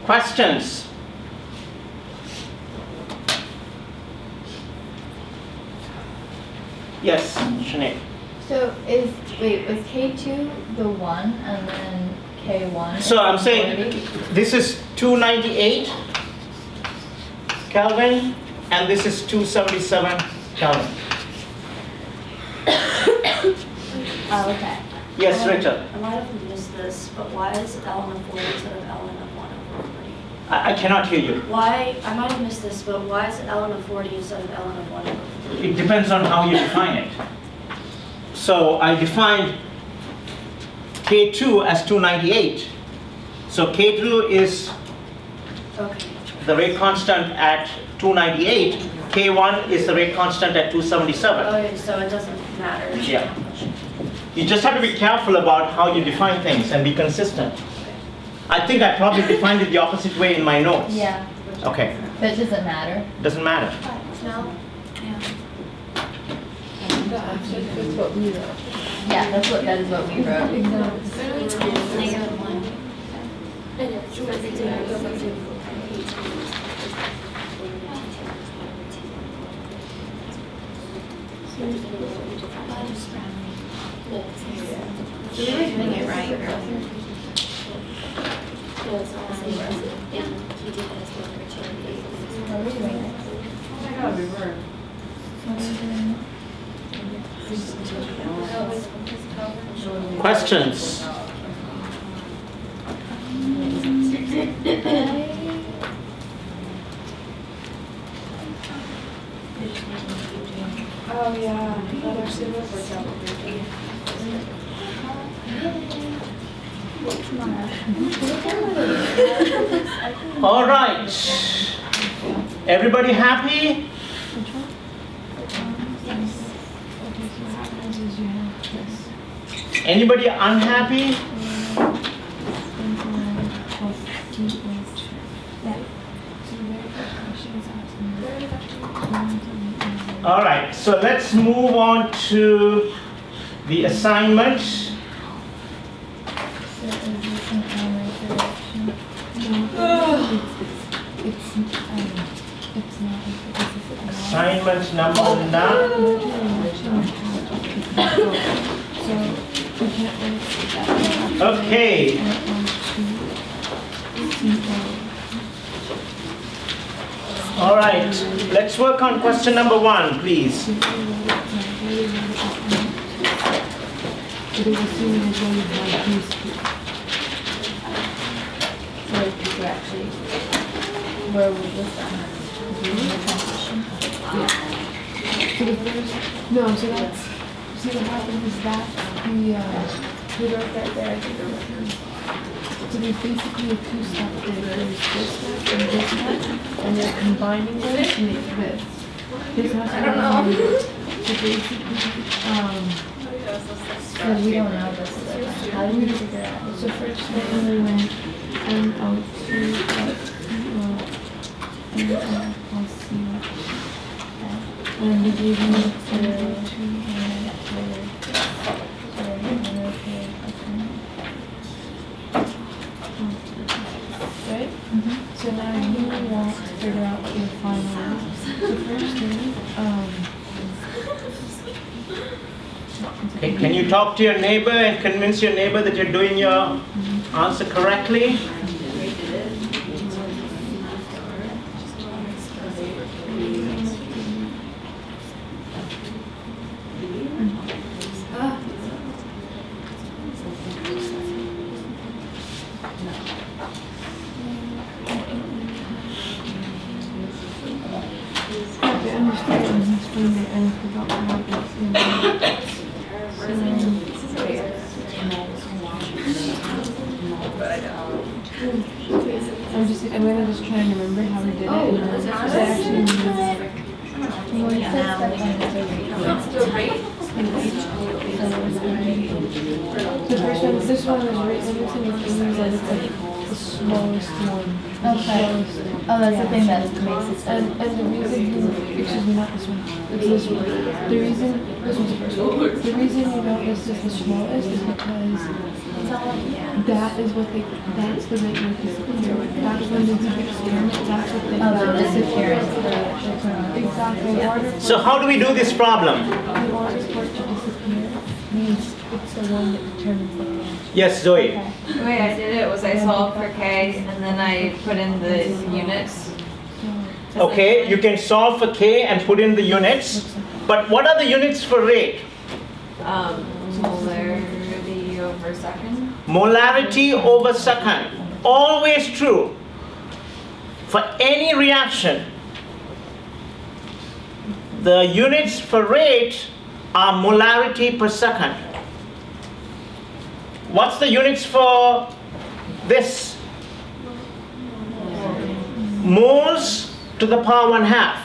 Questions? Yes, Sinead. So was K2 the 1 and then K1? So I'm saying this is 298 Kelvin and this is 277 Kelvin. Oh, okay. Yes, Richard. I might have missed this, but why is ln of 40 instead of ln of 1 over 40? I cannot hear you. Why, I might have missed this, but why is it ln of 40 instead of ln of 1 over 40? It depends on how you define it. So I defined K2 as 298. So K2 is Okay. the rate constant at 298. K1 is the rate constant at 277. Okay, so it doesn't matter. Yeah. You just have to be careful about how you define things and be consistent. I think I probably defined it the opposite way in my notes. Yeah. Okay. But it doesn't matter. Doesn't matter. No? Yeah. That's what we wrote. Yeah, that is what we wrote. Negative 1. So we were doing it right earlier. Yeah, he did that as well for charity. Are we doing it? Oh my god, we were. Questions? Oh yeah, that actually would work out. All right. Everybody happy? Anybody unhappy? All right, so let's move on to the assignment. Assignment number 9. Okay. All right, let's work on question number 1, please. Where was this at? So the first, no, so that's, see what happened is that we wrote right there, I think the reference. So there's basically a two-step thing. There's this step and this step, and they're combining them to make this. This has to be, so basically, So we don't know this. How do we figure it out? so first thing we went out to, and we gave me right? So now you want to figure out your final. So first thing, Okay, can you talk to your neighbor and convince your neighbor that you're doing your answer correctly? I'm gonna just try and remember how we did it. And then, so actually, the first one, this one was rate limiting, which means that it's like the slowest one. Okay. Oh, that's the thing that makes it. And the reason, excuse me, not this one, it's this one. The reason, this one's the first one. The reason you don't list as the smallest is because That is what that's the rate of disappearance. That's when they do the experiment, that's what they Oh, the disappearance. Exactly. In order So how do we do this problem? for it to disappear, means it's the one that determines the reaction. Yes, Zoe. Okay. The way I did it was I solved for K and then I put in the units. Okay, you can solve for K and put in the units. But what are the units for rate? Molarity over second. Molarity over second. Always true. For any reaction, the units for rate are molarity per second. What's the units for this? Moles to the power 1/2.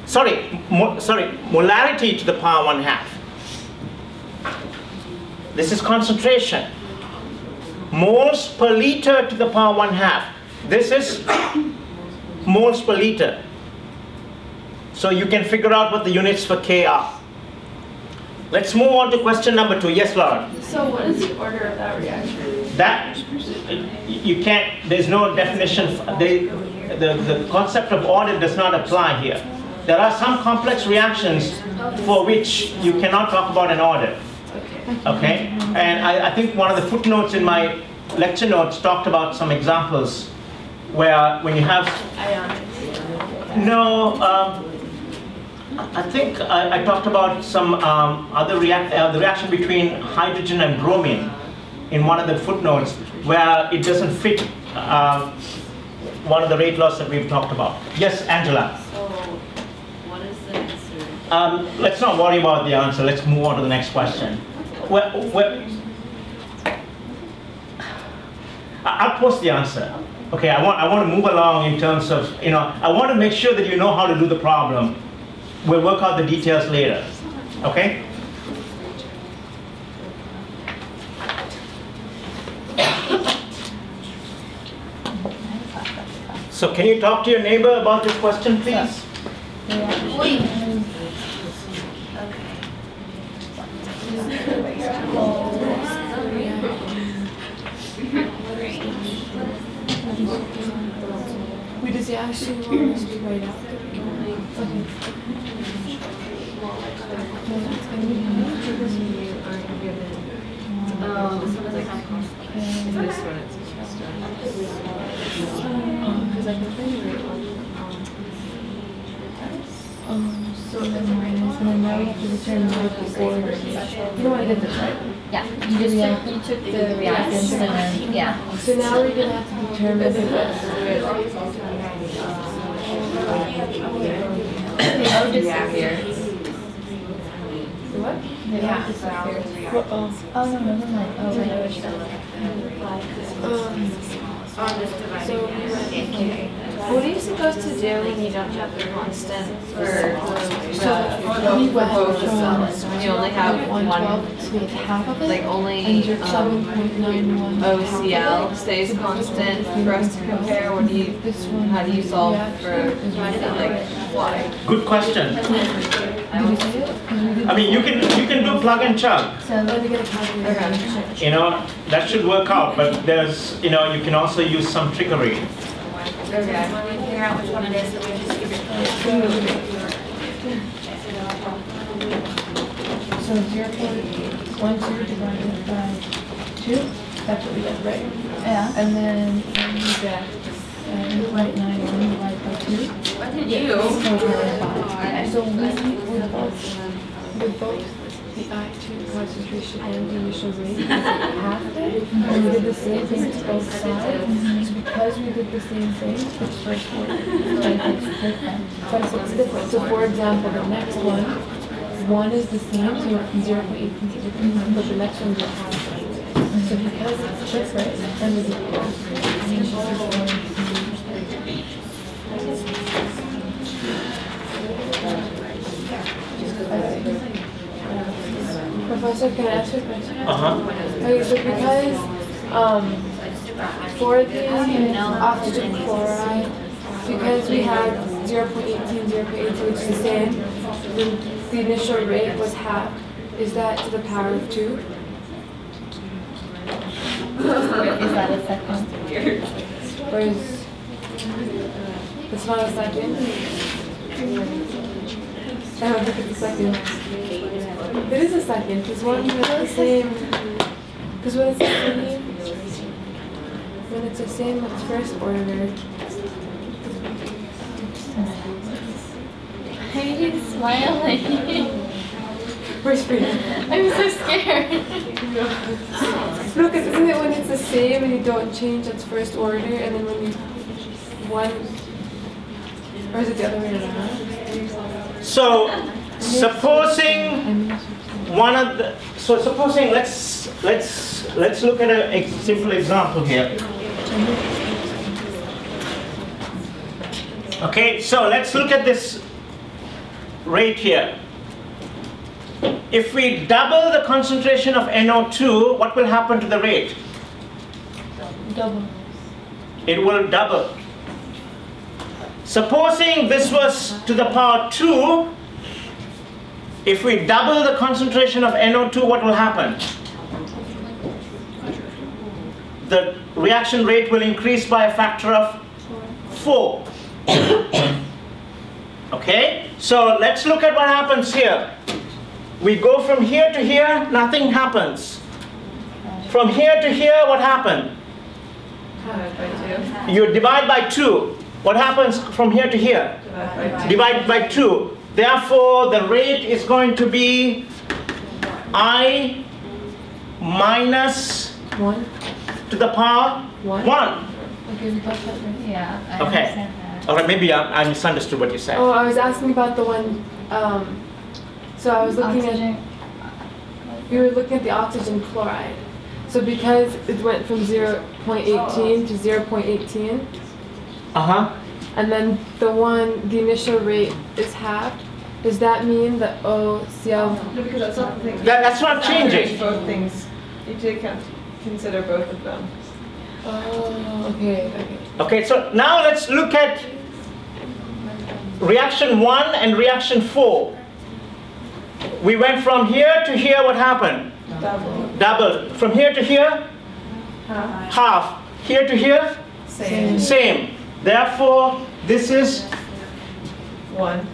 Sorry, molarity to the power 1/2. This is concentration. Moles per liter to the power 1/2. This is moles per liter. So you can figure out what the units for K are. Let's move on to question number 2. Yes, Laura? So what is the order of that reaction? That, you can't, there's no definition, the concept of order does not apply here. There are some complex reactions for which you cannot talk about an order. Okay? And I think one of the footnotes in my lecture notes talked about some examples where when you have... No, I think I talked about some the reaction between hydrogen and bromine in one of the footnotes where it doesn't fit one of the rate laws that we've talked about. Yes, Angela? So what is the answer? Let's not worry about the answer. Let's move on to the next question. I'll post the answer. Okay, I want to move along in terms of, I want to make sure that you know how to do the problem. We'll work out the details later. Okay? So can you talk to your neighbor about this question, please? Wait, does he actually want us to write out? Okay. This one is like this one it's just Because I can find it. So then minus, and then now we have to determine what the order is. You know I did this, right? Yeah, you took the reactants and then, yeah. So now we're going to have to determine Oh, disappear. what? Yeah. Oh, no, never mind. Oh, wait. So what are you supposed to do when you don't have the constant for We went both of from them? You only have one, 112 to half of it. like only And you're 7.91. OCL stays constant for us to compare. What do you, This one. how do you solve for like why? Good question. Did you see it? I mean, you can do plug and chug. So Let me get a calculator. That should work out, but there's, you can also use some trickery. Okay. Figure out which one it is, so we just give it. So 0.12 divided by 2, that's what we did, right? yeah. And then we get 7.91 divided by 2. What did you? So with both the I2 concentration and the initial rate, half of it, and we did the same thing to both sides. Because we did the same thing, the first one, it's different. But it's different. So for example, the next one is the same, so 0.18 to 0.1, but the next one's a half. So because it's different, then we do Professor, can I ask you a question? Okay, so because for the oxygen chloride, because we had 0.18, 0.82, which is the same, the initial rate was half. Is that to the power of 2? Is that a second? Whereas it's not a second. I don't think it's a second. It is a second, because one is the same. Because when it's the same, it's first order. Why are you smiling? Where's freedom? I'm so scared. No, because isn't it when it's the same and you don't change, that's first order, and then when you one, or is it the other way around? So, supposing supposing let's look at a simple example here. Okay, so let's look at this rate here. If we double the concentration of NO2, what will happen to the rate? Double. It will double. Supposing this was to the power 2, if we double the concentration of NO2, what will happen? The reaction rate will increase by a factor of 4. Okay, so let's look at what happens here. We go from here to here, nothing happens. From here to here, what happened? You divide by 2. What happens from here to here? Divide by 2. Therefore, the rate is going to be I minus 1 to the power 1. Okay, we got that right. Yeah, I Okay. understand that. All right, maybe I misunderstood what you said. Oh, I was asking about the one, so I was looking Oxygen. we were looking at the oxygen chloride. So because it went from 0.18 to 0.18, Uh-huh. and then the initial rate is halved, does that mean that OCl? No, because that's not the thing. That's not changing. Both things. You do consider both of them. Oh, okay. Okay, so now let's look at reaction 1 and reaction 4. We went from here to here, what happened? Double. Double. From here to here? Half. Here to here? Same. Same. Therefore, this is 1.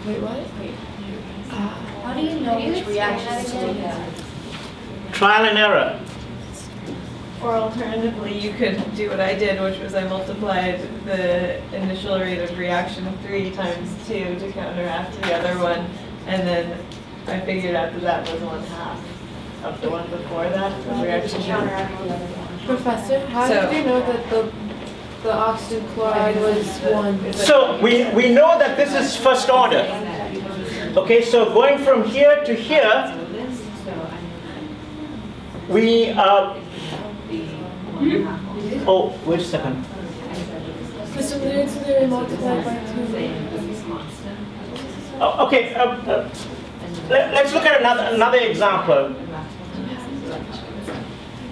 Wait, what? How do you know which reactions to do? trial and error. Or alternatively, you could do what I did, which was I multiplied the initial rate of reaction 3 times 2 to counteract the other one, and then I figured out that that was 1/2 of the one before that. The reaction counteract the other one. Professor, how So- did you know that the oxygen chloride was 1? So we know that this is first order. Okay, so going from here to here, we oh, wait a second. So they multiplied by 2. Oh, okay, let's look at another example.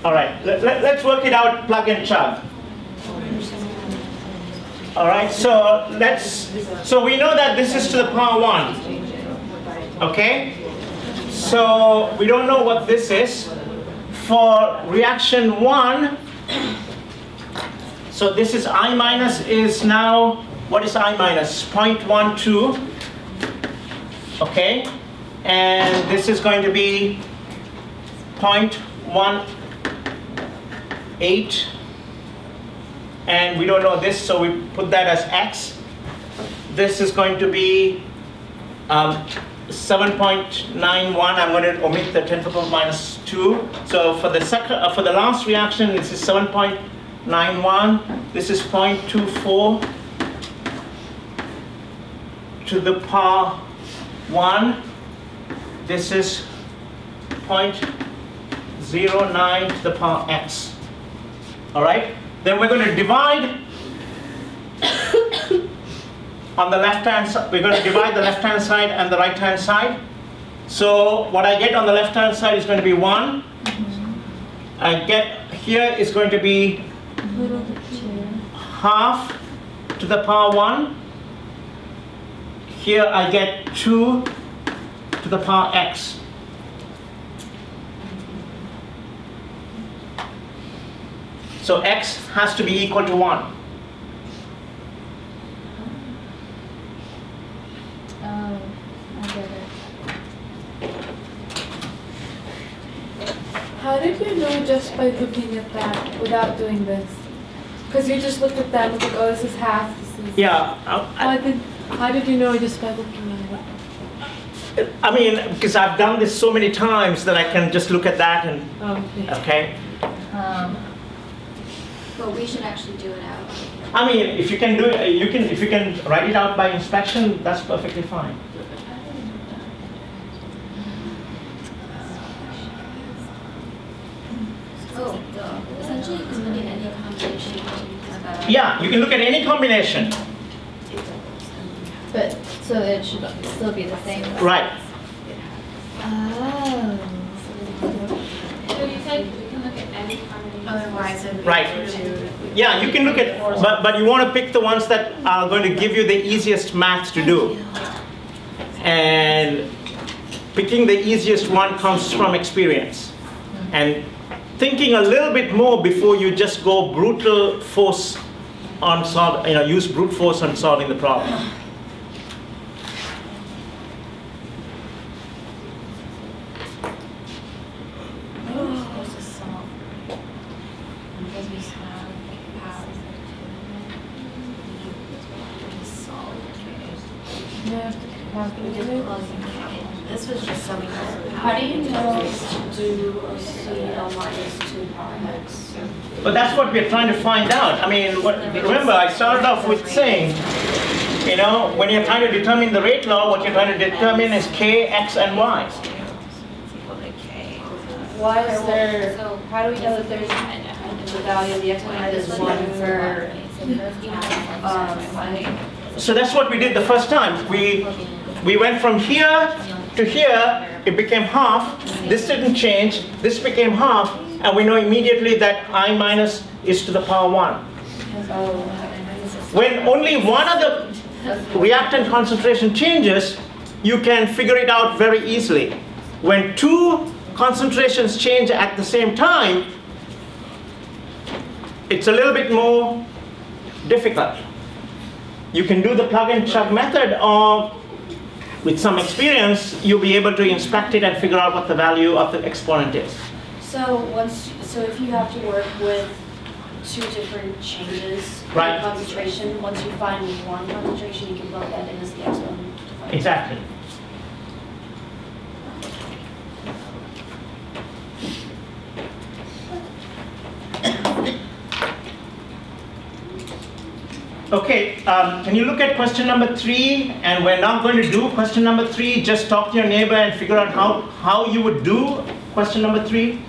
All right, let's work it out, plug and chug. All right, so we know that this is to the power 1. Okay, so we don't know what this is. For reaction 1, so this is I minus is now, what is I minus? 0.12. Okay, and this is going to be 0.18, and we don't know this, so we put that as X. This is going to be 7.91. I'm going to omit the 10 to the power minus 2. So for the for the last reaction, this is 7.91. This is 0.24 to the power 1. This is 0.09 to the power x. All right. Then we're going to divide. On the left-hand side, we're going to divide the left-hand side and the right-hand side. So what I get on the left-hand side is going to be 1. I get here is going to be half to the power 1. Here I get 2 to the power x. So x has to be equal to 1. Oh, I get it. How did you know just by looking at that without doing this? Because you just looked at that and was like, oh, this is half, this is... Yeah. How did you know just by looking at it? I mean, because I've done this so many times that I can just look at that and, okay? But we should actually do it out. I mean, if you can do it, if you can write it out by inspection, that's perfectly fine. So, essentially, you can look at any combination. Yeah, you can look at any combination. But, so it should still be the same? Right. Oh. So you said you can look at any combination. Otherwise, it would be Right. Yeah, you can look at, but you want to pick the ones that are going to give you the easiest math to do. And picking the easiest one comes from experience. And thinking a little bit more before you just go brute force on use brute force on solving the problem. This was just so how do you know to do CL minus 2 power x? But that's what we're trying to find out. I mean, remember I started off with saying, you know, when you're trying to determine the rate law, what you're trying to determine is k, x, and y. Why is there, how do we know that there's the value of the exponent is 1 for, So that's what we did the first time. We went from here to here, it became half. This didn't change, this became half, and we know immediately that I minus is to the power 1. When only one of the reactant concentration changes, you can figure it out very easily. When two concentrations change at the same time, it's a little bit more difficult. You can do the plug and chug method, or with some experience, you'll be able to inspect it and figure out what the value of the exponent is. So if you have to work with 2 different changes Right. in concentration, once you find one concentration, you can plug that in as the exponent. to find Exactly. Okay, can you look at question number 3? And we're not going to do question number 3. Just talk to your neighbor and figure out how you would do question number 3.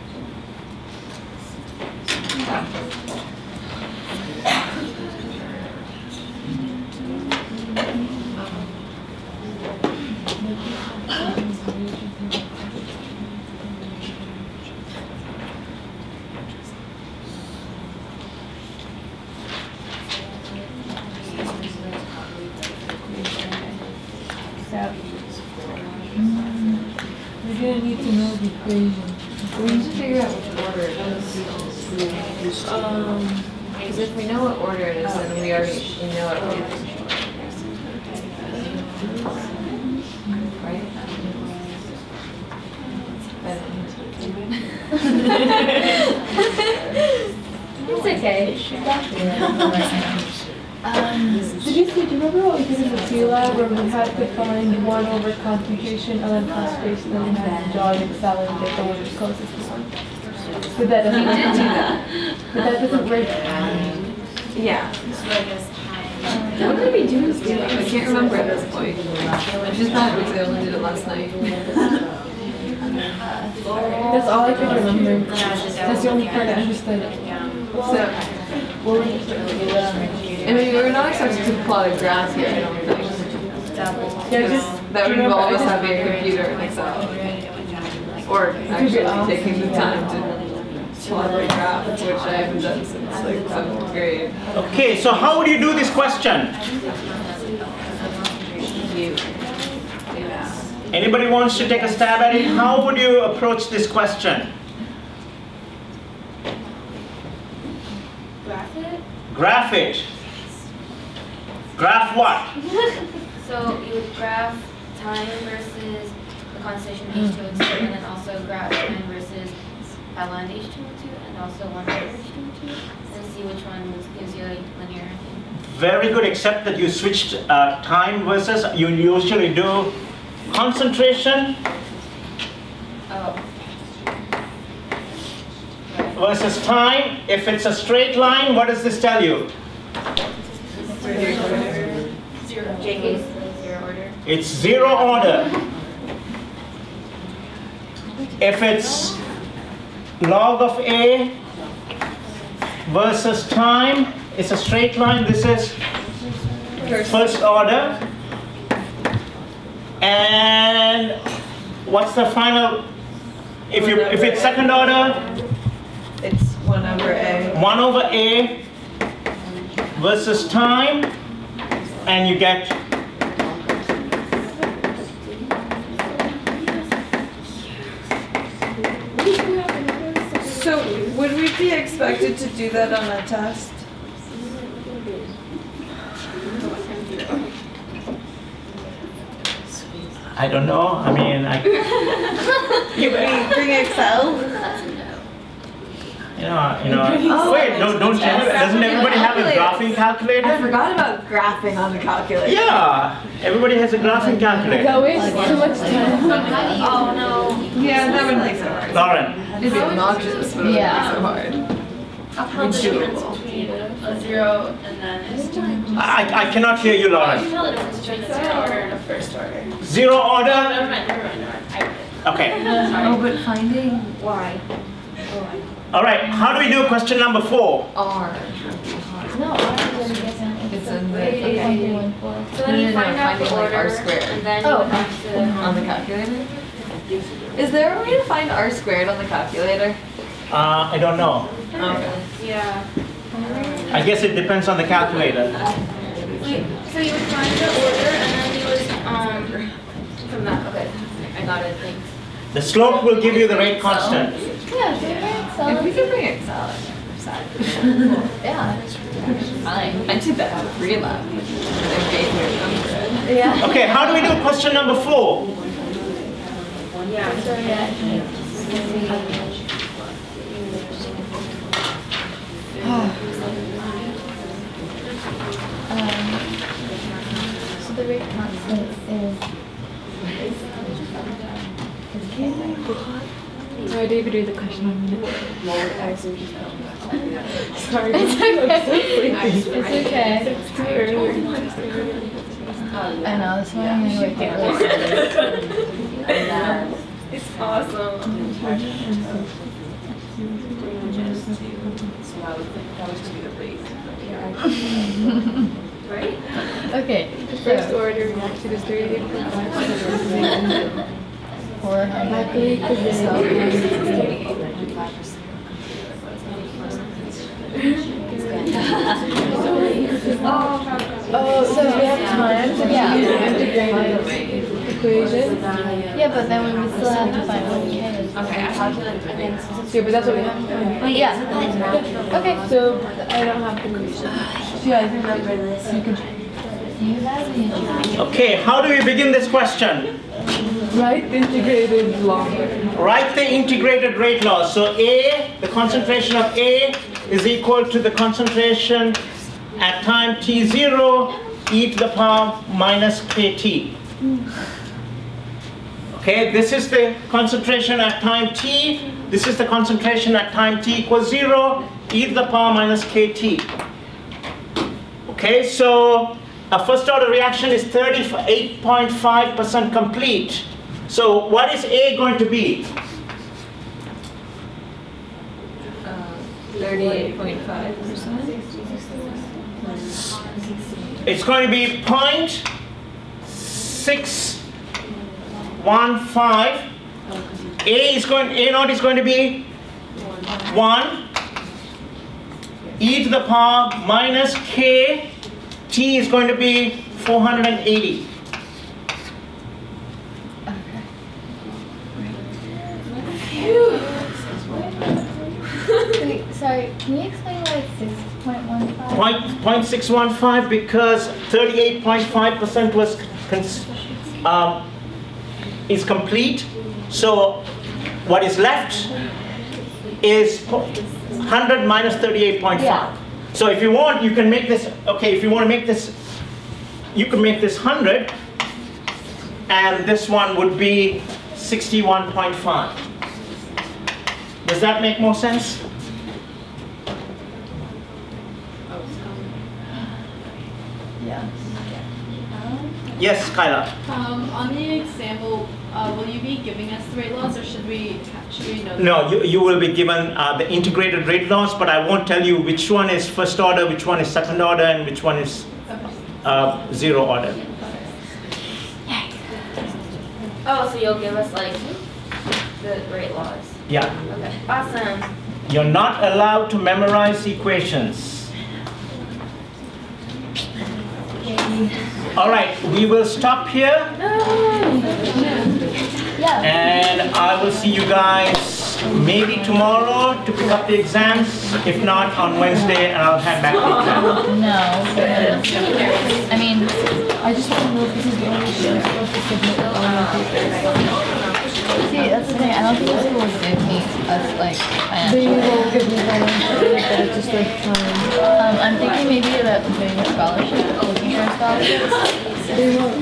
We're gonna need to know the equation. We need to figure out which order it is. Because if we know what order it is, then we know it. Right? It's okay. Do you remember what we did in the C lab where we had to find 1 over concentration and then concentration and then have to draw an Excel and get the one that's closest to 1? But that doesn't work. But that doesn't work. Yeah. What did we do this day? I can't remember at this point. I just thought we only did it last night. That's all I could remember. That's the only part I understood. So, I mean, we're not expected to plot a graph here, I don't think. That would involve us having a computer in Excel. Or actually taking the time to plot a graph, which I haven't done since like 7th grade. Okay, so how would you do this question? Anybody wants to take a stab at it? How would you approach this question? Graph it. Graph what? So you would graph time versus the concentration of H2O2, and then also graph time versus L and H2O2, and also 1 over H2O2, and see which one gives you a linear thing. Very good, except that you switched time versus, you usually do concentration Oh. versus time. If it's a straight line, what does this tell you? JK is 0 order. It's 0 order. If it's log of A versus time, it's a straight line. This is first order. And what's the final? If it's second order, It's 1 over A. 1 over A versus time, and you get So would we be expected to do that on a test? I don't know. I mean, Bring Excel? Wait, don't tell me. Doesn't everybody have a graphing I calculator? forgot about graphing on the calculator. Yeah, everybody has a graphing calculator. That wastes too much time. Oh no. Yeah, that would make it hard. Lauren, It'd be obnoxious, but it would Yeah. make it so hard. I'll tell the difference between a 0 and then I cannot hear you, I'll Lauren. tell the difference between a 0 order and a first order. 0 order? Never mind. Okay. Oh, but finding Why? All right, how do we do question number 4? R. No, ours is a given. It's in the, 8.214. So then you No, find out the finding, like, order, R squared. and then you Oh. would have to. on the calculator? Is there a way to find R squared on the calculator? I don't know. Okay. Yeah. I guess it depends on the calculator. So you would find the order, and then you would from that. Okay, I got it. Thanks. The slope will give you the rate constant. Yeah, so If we could bring Excel, yeah, fine. I did that with Relab. They gave me a number. Yeah. Okay, how do we do question number 4? So the rate constant is No, I didn't even read the question. Sorry. It's okay. It's too early. I know, this morning we wake up really early. It's awesome. Right? Okay, First so order reaction is 38.5. 400. Oh, so we have time to Yeah. integrate equation? Yeah, but then we would still have to find what K is. Okay, I calculated. Yeah, but that's what we have to do. Yeah. Okay. So I don't have the equation. Yeah, I remember this. You can. Do you have the integration? Okay, how do we begin this question? Right? Integrated law. Write the integrated rate law. So A, the concentration of A is equal to the concentration at time t0 e to the power minus kt. Okay, this is the concentration at time t. This is the concentration at time t equals 0 e to the power minus kt. Okay, so a first order reaction is 38.5% complete. So what is A going to be? 38.5%. It's going to be 0.615. A naught is going to be 1 e to the power minus k. T is going to be 480. Wait, sorry, can you explain why it's 6.15? 0.615 because 38.5% was is complete. So what is left is 100 minus 38.5. Yeah. So if you want, you can make this, okay, if you want to make this, you can make this 100, and this one would be 61.5. Does that make more sense? Yeah. Yes, Kyla. On the example, will you be giving us the rate laws, or should we know? No, you will be given the integrated rate laws, but I won't tell you which one is first order, which one is second order, and which one is zero order. Oh, so you'll give us like the rate laws. Yeah. Okay, awesome. You're not allowed to memorize equations. All right, we will stop here. Yeah. And I will see you guys maybe tomorrow to pick up the exams. If not, on Wednesday, and I'll head back to the exam. No. I mean, I just want to know if this is the only show I'm supposed to submit all my papers. See, that's the thing. I don't think this will give me like They financial. won't give me financial aid, but it's just like time. I'm thinking maybe about doing a scholarship, looking for a scholarship. They won't.